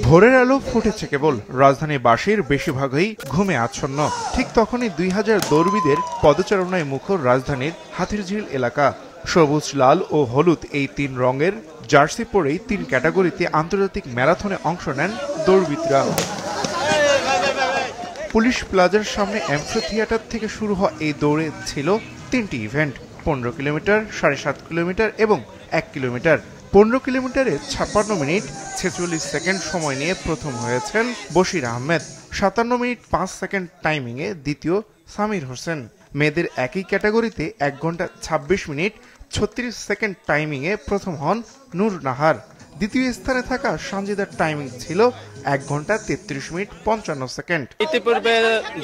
ভোরের আলো ফুটেছে কেবল, রাজধানীবাসীর বেশিরভাগই ঘুমে আচ্ছন্ন। ঠিক তখনই 2000 দৌড়বিদের পদচারণায় মুখর রাজধানীর হাতিরঝিল এলাকা। সবুজ, লাল ও হলুদ এই 3 রঙের জার্সি পরেই 3 ক্যাটাগরিতে আন্তর্জাতিক ম্যারাথনে অংশ নেন দৌড়বিদরা। পুলিশ প্লাজার সামনে অ্যাম্ফি থিয়েটার থেকে শুরু হওয়া এই দৌড়ে ছিল 3টি ইভেন্ট: 15 কিলোমিটার, 7.5 কিলোমিটার এবং 1 কিলোমিটার। 15 কিলোমিটারে 56 মিনিট 46 সেকেন্ড সময় নিয়ে প্রথম হয়েছেন বশির আহমেদ। 57 মিনিট 5 সেকেন্ড টাইমিংয়ে দ্বিতীয় সামির হোসেন। মেয়েদের একই ক্যাটাগরিতে 1 ঘন্টা 26 মিনিট 36 সেকেন্ড টাইমিংয়ে প্রথম হন নূর নাহার। দ্বিতীয় স্থানে থাকা সঞ্জিদার টাইমিং ছিল 1 ঘন্টা 33 মিনিট 55 সেকেন্ড। ইতিপূর্বে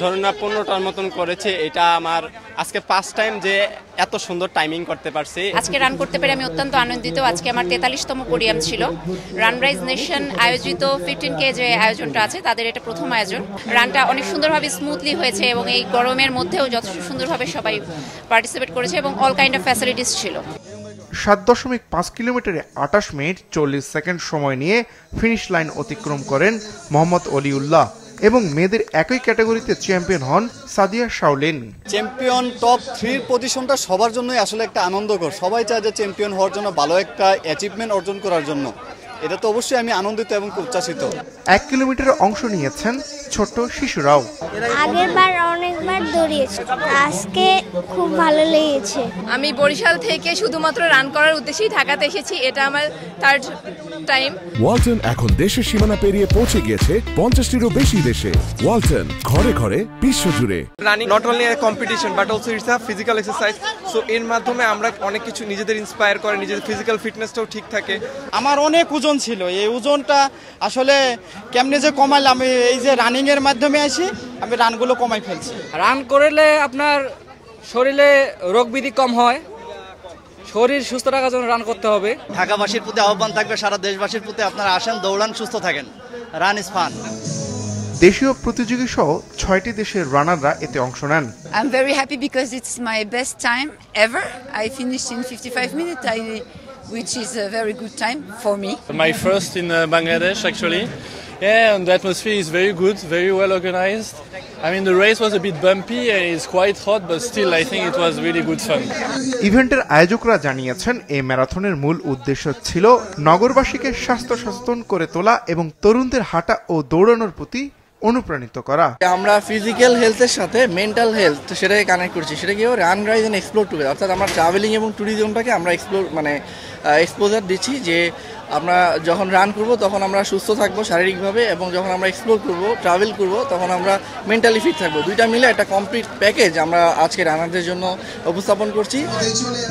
ধরুন না 15টার মতন করেছে, এটা আমার আজকে ফার্স্ট টাইম যে এত সুন্দর টাইমিং করতে পারছি। আজকে রান করতে পেরে আমি অত্যন্ত আনন্দিত। আজকে আমার 43তম পোডিয়াম ছিল। রানরাইজ নেশন আয়োজিত 15K যে আয়োজনটা আছে তাদের এটা প্রথম আয়োজন। রানটা অনেক সুন্দরভাবে স্মুথলি হয়েছে এবং এই গরমের মধ্যেও যথেষ্ট সুন্দরভাবে সবাই পার্টিসিপেট করেছে এবং অল কাইন্ড অফ ফ্যাসিলিটিস ছিল। 7.5 কিলোমিটারে 28 মিনিট 40 সেকেন্ড সময় নিয়ে ফিনিশ লাইন অতিক্রম করেন মোহাম্মদ অলিউল্লাহ এবং মেয়েদের একই ক্যাটাগরিতে চ্যাম্পিয়ন হন সাদিয়া শাওলিন। চ্যাম্পিয়ন টপ 3 পজিশনটা সবার জন্যই আসলে একটা আনন্দকর। সবাই চায় যে চ্যাম্পিয়ন হওয়ার জন্য, ভালো একটা অ্যাচিভমেন্ট অর্জন করার জন্য। এটা তো অবশ্যই আমি আনন্দিত এবং উচ্ছ্বাসিত। 1 কিলোমিটারে অংশ নিয়েছেন ছোট শিশুরাও। আগেরবার অনেকবার দৌড়িয়েছি, আজকে খুব ভালো লেগেছে। আমি বরিশাল থেকে শুধুমাত্র রান করার উদ্দেশ্যেই ঢাকাতে এসেছি। এটা আমার 3rd টাইম। ওয়ালটন এখন দেশের সীমানা পেরিয়ে পৌঁছে গিয়েছে 50টিরও বেশি দেশে। ওয়ালটন, ঘরে ঘরে বিশ্বজুড়ে। Running not only a competition but also it's a physical exercise. So এর মাধ্যমে আমরা অনেক কিছু নিজেদের ইন্সপায়ার করে, নিজেদের ফিজিক্যাল ফিটনেসটাও ঠিক থাকে। আমার অনেক ওজন ছিল, এই ওজনটা আসলে কেমনে যে কমাইলাম, এই যে রানিং এর মাধ্যমে আসি আমি রানগুলো কমাই ফেলছি। রান করলে আপনার শরীরে রোগ ব্যাধি কম হয়, শরীর সুস্থ রাখার জন্য রান করতে হবে। ঢাকাবাসীর প্রতি আহ্বান থাকবে, সারা দেশবাসীর প্রতি আপনারা আসেন, দৌড়ান, সুস্থ থাকেন। Run is fun. দেশীয় প্রতিযোগী সহ 6টি দেশের রানাররা এতে অংশ নেন। I'm very happy because it's my best time ever. I finished in 55 minutes, which is a very good time for me. My first in Bangladesh actually. Yeah, and the atmosphere is very good, very well organized. I mean, the race was a bit bumpy and it's quite hot, but still I think it was really good fun. ইভেন্টের আয়োজকরা জানিয়েছেন এই ম্যারাথনের মূল উদ্দেশ্য ছিল নগরবাসীকে স্বাস্থ্য সচেতন করে তোলা এবং তরুণদের হাঁটা ও দৌড়ানোর প্রতি অনুপ্রাণিত করা। আমরা ফিজিক্যাল হেলথের সাথে মেন্টাল হেলথ সেটাকে কানেক্ট করছি। সেটা কি run rise and explore together, অর্থাৎ আমরা ট্রাভেলিং এবং ট্যুরিজমটাকে আমরা এক্সপোজার দিচ্ছি যে আমরা যখন রান করব তখন আমরা সুস্থ থাকবো শারীরিকভাবে, এবং যখন আমরা এক্সপ্লোর করব, ট্রাভেল করব, তখন আমরা মেন্টালি ফিট থাকবো। দুইটা মিলে একটা কমপ্লিট প্যাকেজ আমরা আজকে রানারদের জন্য উপস্থাপন করছি।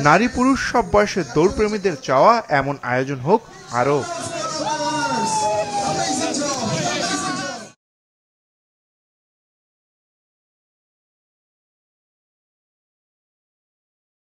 নারী পুরুষ সব বয়সের দৌড়প্রেমীদের চাওয়া এমন আয়োজন হোক আরও।